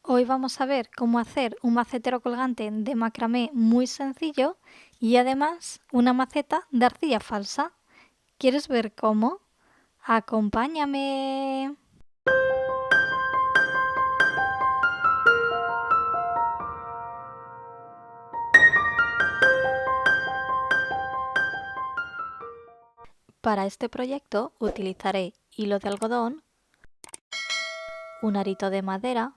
Hoy vamos a ver cómo hacer un macetero colgante de macramé muy sencillo y además una maceta de arcilla falsa. ¿Quieres ver cómo? ¡Acompáñame! Para este proyecto utilizaré hilo de algodón, un arito de madera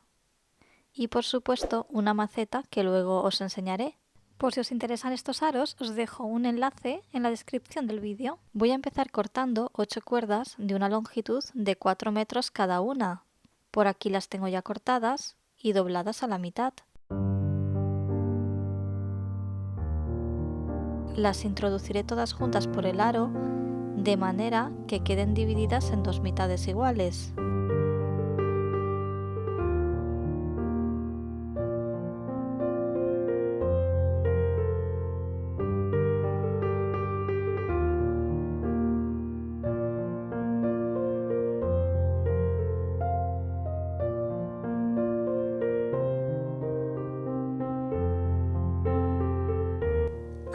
y por supuesto una maceta que luego os enseñaré. Por si os interesan estos aros, os dejo un enlace en la descripción del vídeo. Voy a empezar cortando 8 cuerdas de una longitud de 4 metros cada una. Por aquí las tengo ya cortadas y dobladas a la mitad. Las introduciré todas juntas por el aro de manera que queden divididas en dos mitades iguales.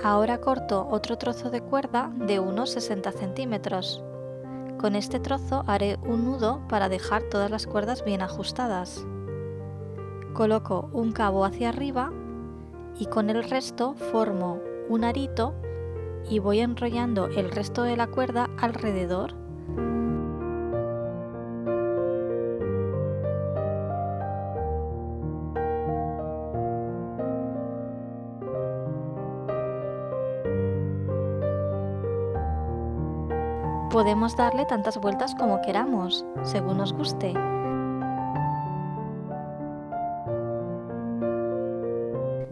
Ahora corto otro trozo de cuerda de unos 60 centímetros. Con este trozo haré un nudo para dejar todas las cuerdas bien ajustadas. Coloco un cabo hacia arriba y con el resto formo un arito y voy enrollando el resto de la cuerda alrededor. Podemos darle tantas vueltas como queramos, según nos guste.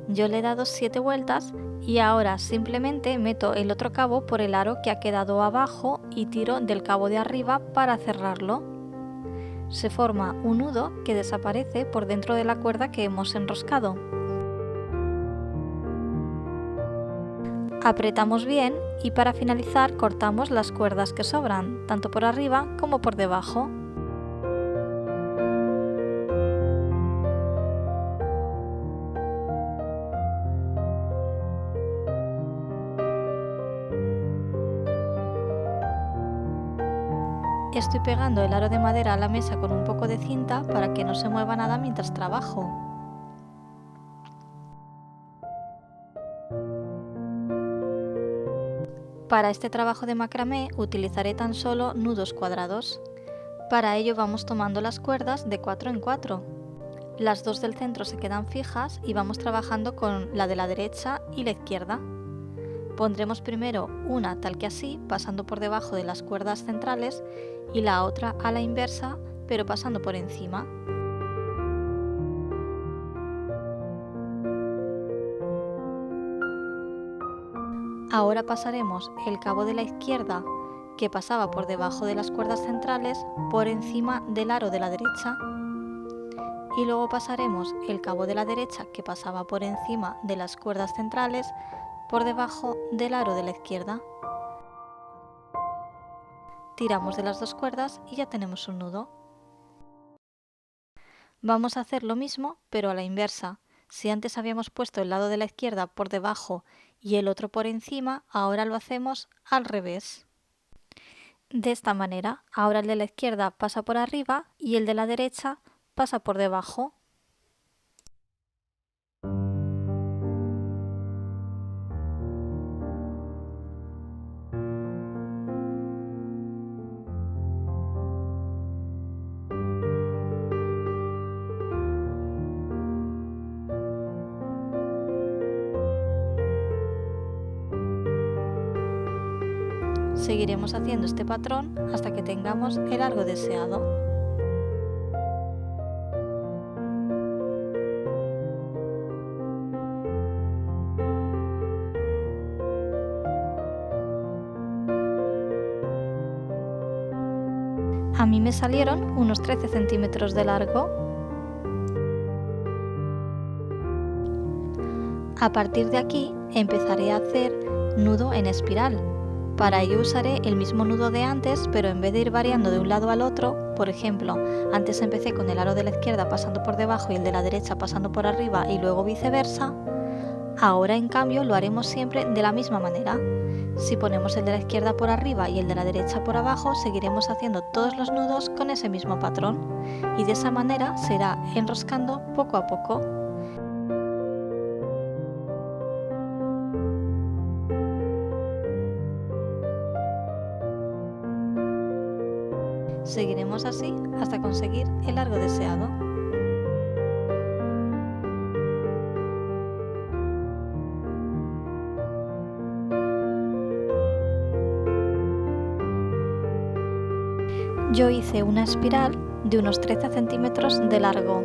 Yo le he dado 7 vueltas y ahora simplemente meto el otro cabo por el aro que ha quedado abajo y tiro del cabo de arriba para cerrarlo. Se forma un nudo que desaparece por dentro de la cuerda que hemos enroscado. Apretamos bien y para finalizar cortamos las cuerdas que sobran, tanto por arriba como por debajo. Estoy pegando el aro de madera a la mesa con un poco de cinta para que no se mueva nada mientras trabajo. Para este trabajo de macramé utilizaré tan solo nudos cuadrados. Para ello vamos tomando las cuerdas de 4 en 4. Las dos del centro se quedan fijas y vamos trabajando con la de la derecha y la izquierda. Pondremos primero una tal que así, pasando por debajo de las cuerdas centrales, y la otra a la inversa, pero pasando por encima. Ahora pasaremos el cabo de la izquierda, que pasaba por debajo de las cuerdas centrales, por encima del aro de la derecha. Y luego pasaremos el cabo de la derecha, que pasaba por encima de las cuerdas centrales, por debajo del aro de la izquierda. Tiramos de las dos cuerdas y ya tenemos un nudo. Vamos a hacer lo mismo, pero a la inversa. Si antes habíamos puesto el lado de la izquierda por debajo y el otro por encima, ahora lo hacemos al revés. De esta manera, ahora el de la izquierda pasa por arriba y el de la derecha pasa por debajo. Seguiremos haciendo este patrón hasta que tengamos el largo deseado. A mí me salieron unos 13 centímetros de largo. A partir de aquí empezaré a hacer nudo en espiral. Para ello usaré el mismo nudo de antes, pero en vez de ir variando de un lado al otro, por ejemplo, antes empecé con el aro de la izquierda pasando por debajo y el de la derecha pasando por arriba y luego viceversa, ahora en cambio lo haremos siempre de la misma manera. Si ponemos el de la izquierda por arriba y el de la derecha por abajo, seguiremos haciendo todos los nudos con ese mismo patrón y de esa manera se irá enroscando poco a poco. Seguiremos así hasta conseguir el largo deseado. Yo hice una espiral de unos 13 centímetros de largo.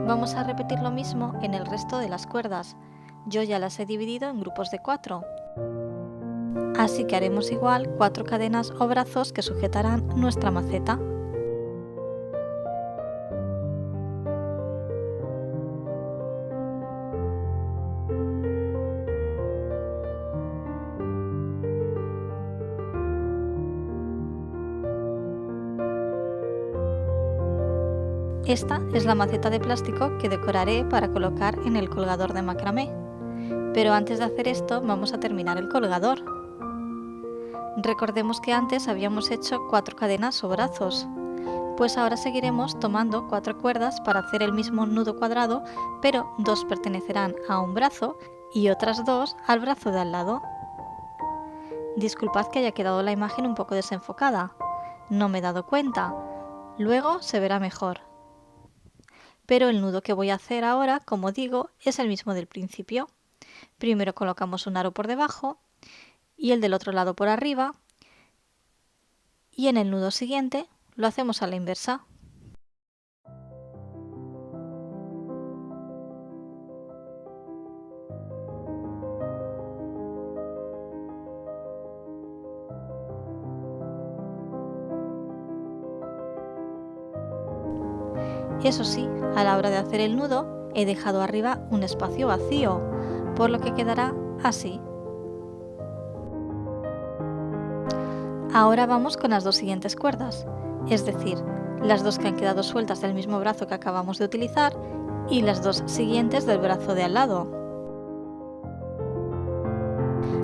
Vamos a repetir lo mismo en el resto de las cuerdas. Yo ya las he dividido en grupos de 4. Así que haremos igual 4 cadenas o brazos que sujetarán nuestra maceta. Esta es la maceta de plástico que decoraré para colocar en el colgador de macramé. Pero antes de hacer esto vamos a terminar el colgador. Recordemos que antes habíamos hecho 4 cadenas o brazos. Pues ahora seguiremos tomando 4 cuerdas para hacer el mismo nudo cuadrado, pero 2 pertenecerán a un brazo y otras 2 al brazo de al lado. Disculpad que haya quedado la imagen un poco desenfocada. No me he dado cuenta. Luego se verá mejor. Pero el nudo que voy a hacer ahora, como digo, es el mismo del principio. Primero colocamos un aro por debajo y el del otro lado por arriba, y en el nudo siguiente lo hacemos a la inversa. Eso sí, a la hora de hacer el nudo he dejado arriba un espacio vacío, por lo que quedará así. Ahora vamos con las dos siguientes cuerdas, es decir, las dos que han quedado sueltas del mismo brazo que acabamos de utilizar y las dos siguientes del brazo de al lado.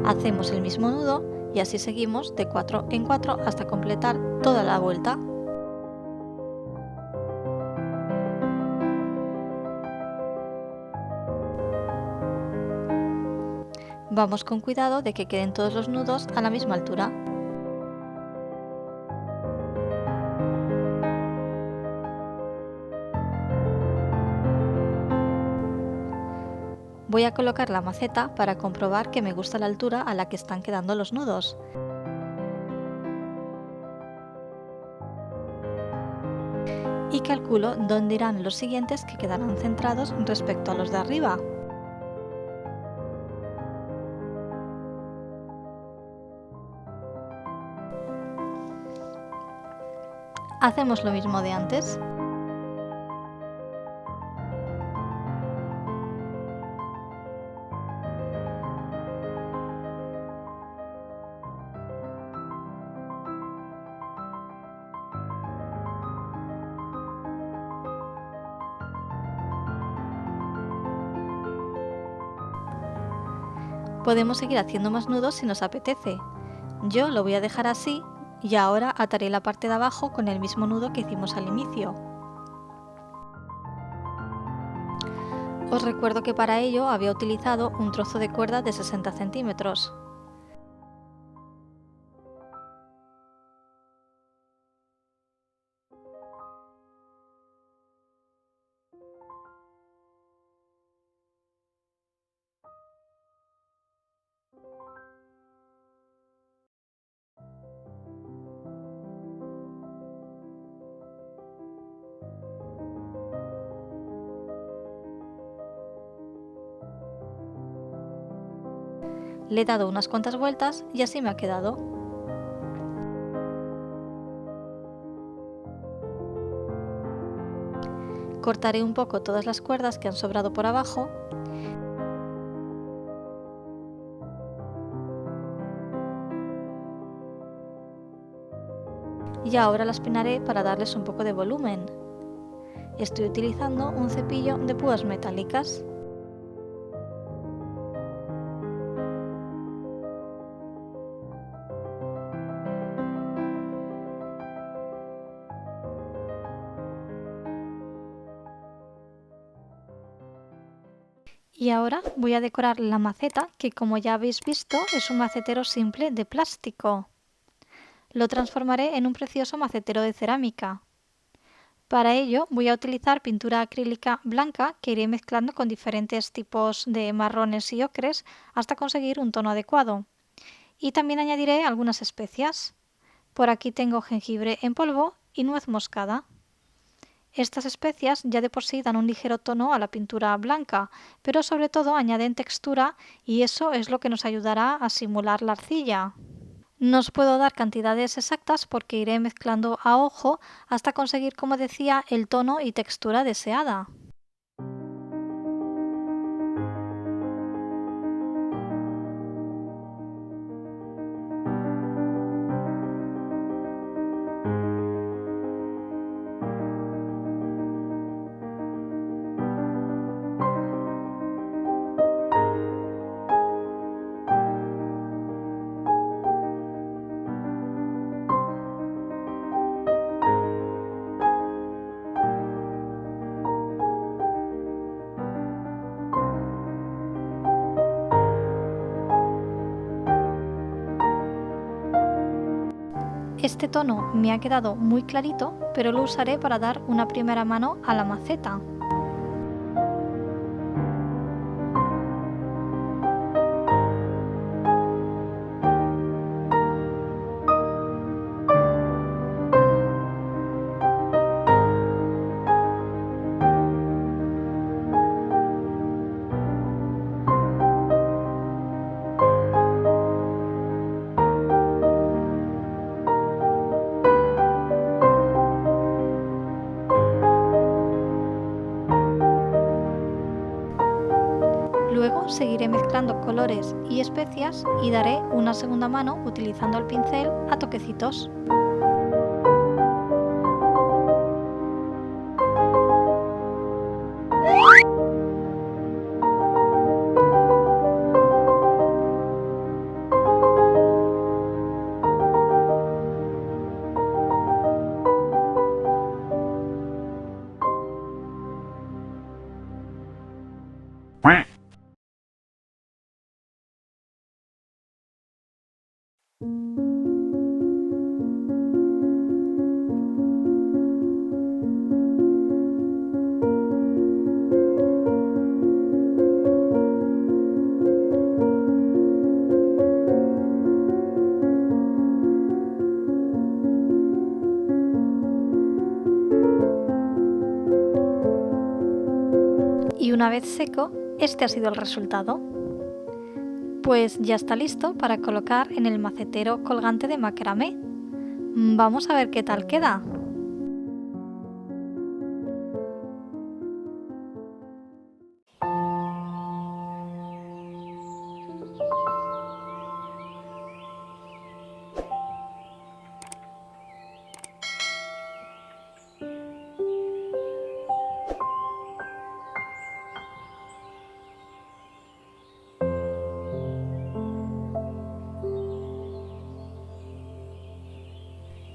Hacemos el mismo nudo y así seguimos de 4 en 4 hasta completar toda la vuelta. Vamos con cuidado de que queden todos los nudos a la misma altura. Voy a colocar la maceta para comprobar que me gusta la altura a la que están quedando los nudos. Y calculo dónde irán los siguientes que quedarán centrados respecto a los de arriba. Hacemos lo mismo de antes. Podemos seguir haciendo más nudos si nos apetece. Yo lo voy a dejar así y ahora ataré la parte de abajo con el mismo nudo que hicimos al inicio. Os recuerdo que para ello había utilizado un trozo de cuerda de 60 centímetros. Le he dado unas cuantas vueltas y así me ha quedado. Cortaré un poco todas las cuerdas que han sobrado por abajo y ahora las peinaré para darles un poco de volumen. Estoy utilizando un cepillo de púas metálicas. Y ahora voy a decorar la maceta, que como ya habéis visto es un macetero simple de plástico. Lo transformaré en un precioso macetero de cerámica. Para ello voy a utilizar pintura acrílica blanca que iré mezclando con diferentes tipos de marrones y ocres hasta conseguir un tono adecuado. Y también añadiré algunas especias. Por aquí tengo jengibre en polvo y nuez moscada. Estas especias ya de por sí dan un ligero tono a la pintura blanca, pero sobre todo añaden textura y eso es lo que nos ayudará a simular la arcilla. No os puedo dar cantidades exactas porque iré mezclando a ojo hasta conseguir, como decía, el tono y textura deseada. Este tono me ha quedado muy clarito, pero lo usaré para dar una primera mano a la maceta. Luego seguiré mezclando colores y especias y daré una segunda mano utilizando el pincel a toquecitos. Y una vez seco, este ha sido el resultado. Pues ya está listo para colocar en el macetero colgante de macramé. Vamos a ver qué tal queda.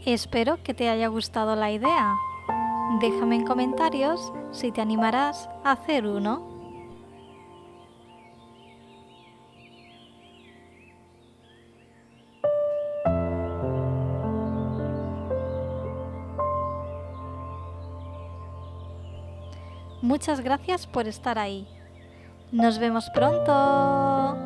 Espero que te haya gustado la idea. Déjame en comentarios si te animarás a hacer uno. Muchas gracias por estar ahí. Nos vemos pronto.